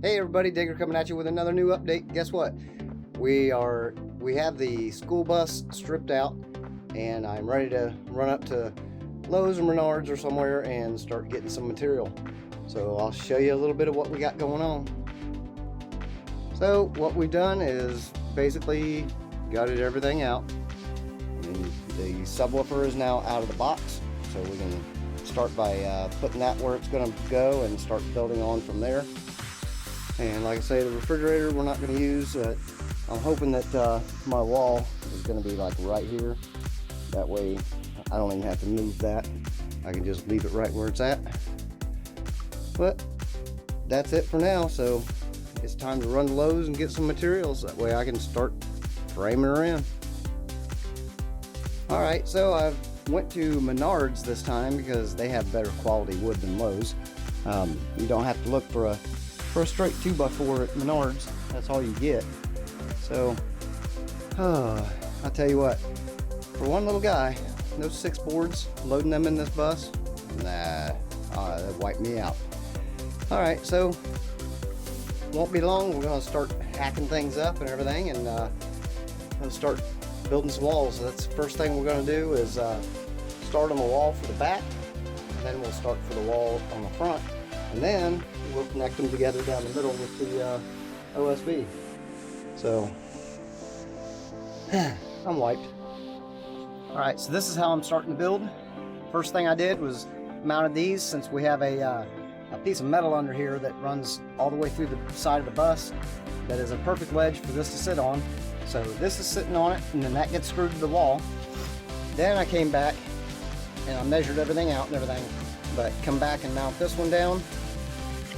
Hey everybody, Digger coming at you with another new update. Guess what? We have the school bus stripped out and I'm ready to run up to Lowe's or Menards or somewhere and start getting some material. So I'll show you a little bit of what we got going on. So what we've done is basically gutted everything out. And the subwoofer is now out of the box, so we can start by putting that where it's going to go and start building on from there. And like I say, the refrigerator we're not going to use. I'm hoping that my wall is going to be like right here. That way I don't even have to move that. I can just leave it right where it's at. But that's it for now. So it's time to run to Lowe's and get some materials. That way I can start framing her in. Alright, so I went to Menards this time because they have better quality wood than Lowe's. You don't have to look for a straight 2x4 at Menards. That's all you get. So I'll tell you what, for one little guy, those 6 boards, loading them in this bus, nah, that wiped me out. Alright, so won't be long. We're going to start hacking things up and everything, and going to start building some walls. So that's the first thing we're going to do is start on the wall for the back, and then we'll start for the wall on the front, and then we'll connect them together down the middle with the OSB. So I'm wiped. Alright, so this is how I'm starting to build. First thing I did was mounted these, since we have a piece of metal under here that runs all the way through the side of the bus that is a perfect ledge for this to sit on. So this is sitting on it, and then that gets screwed to the wall. Then I came back and I measured everything out and everything, but come back and mount this one down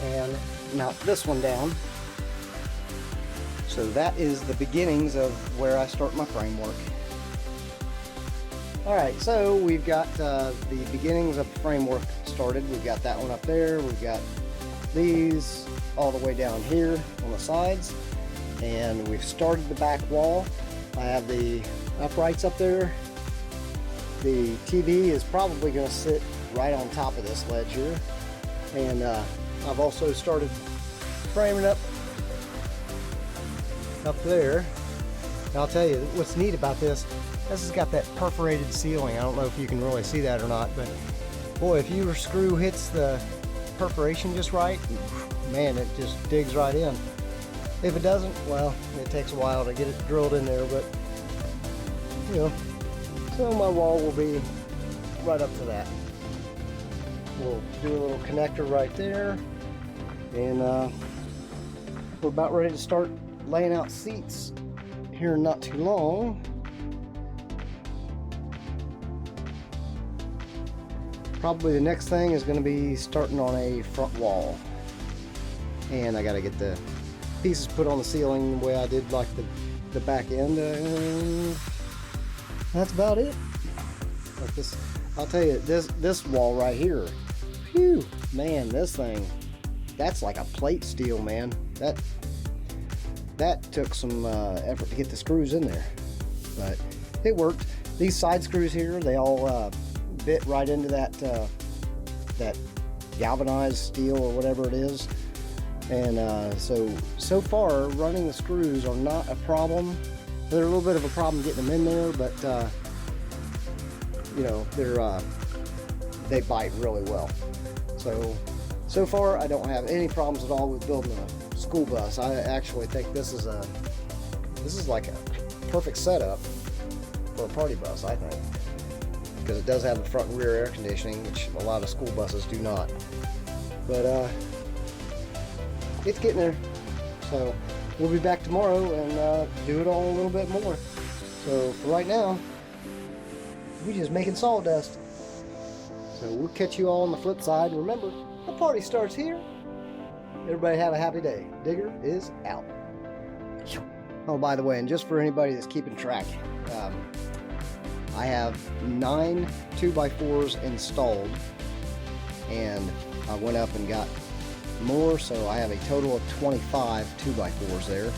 and mount this one down. So that is the beginnings of where I start my framework. Alright, so we've got the beginnings of the framework started. We've got that one up there. We've got these all the way down here on the sides. And we've started the back wall. I have the uprights up there. The TV is probably going to sit right on top of this ledge here. And I've also started framing up there. And I'll tell you what's neat about this. This has got that perforated ceiling. I don't know if you can really see that or not, but boy, if your screw hits the perforation just right, man, it just digs right in. If it doesn't, well, it takes a while to get it drilled in there, but you know, so my wall will be right up to that. We'll do a little connector right there, and we're about ready to start laying out seats here in not too long. Probably the next thing is going to be starting on a front wall, and I got to get the pieces put on the ceiling the way I did like the back end. That's about it. Like this, I'll tell you, this wall right here, phew, man, this thing, that's like a plate steel, man. That took some effort to get the screws in there, but it worked. These side screws here, they all bit right into that galvanized steel or whatever it is. And so far running the screws are not a problem. They're a little bit of a problem getting them in there, but you know, they bite really well. So far I don't have any problems at all with building a school bus. I actually think this is like a perfect setup for a party bus, I think, because it does have the front and rear air conditioning, which a lot of school buses do not. But it's getting there. So we'll be back tomorrow and do it all a little bit more. So for right now, we're just making sawdust. So we'll catch you all on the flip side. Remember, the party starts here. Everybody have a happy day. Digger is out. Oh, by the way, and just for anybody that's keeping track, I have 9 2x4s installed, and I went up and got more, so I have a total of 25 2x4s there,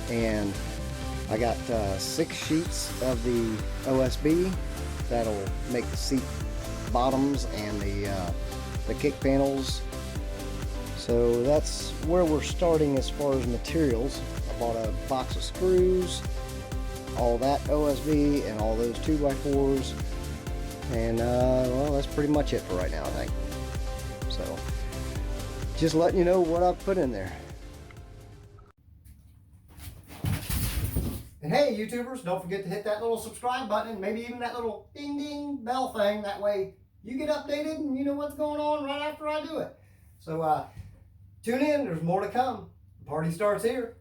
and I got 6 sheets of the OSB that'll make the seat bottoms and the kick panels So that's where we're starting as far as materials. I bought a box of screws, all that OSB, and all those 2x4s. And well, that's pretty much it for right now, I think. So just letting you know what I've put in there. And hey, YouTubers, don't forget to hit that little subscribe button and maybe even that little ding ding bell thing. That way you get updated and you know what's going on right after I do it. So tune in, there's more to come. The party starts here.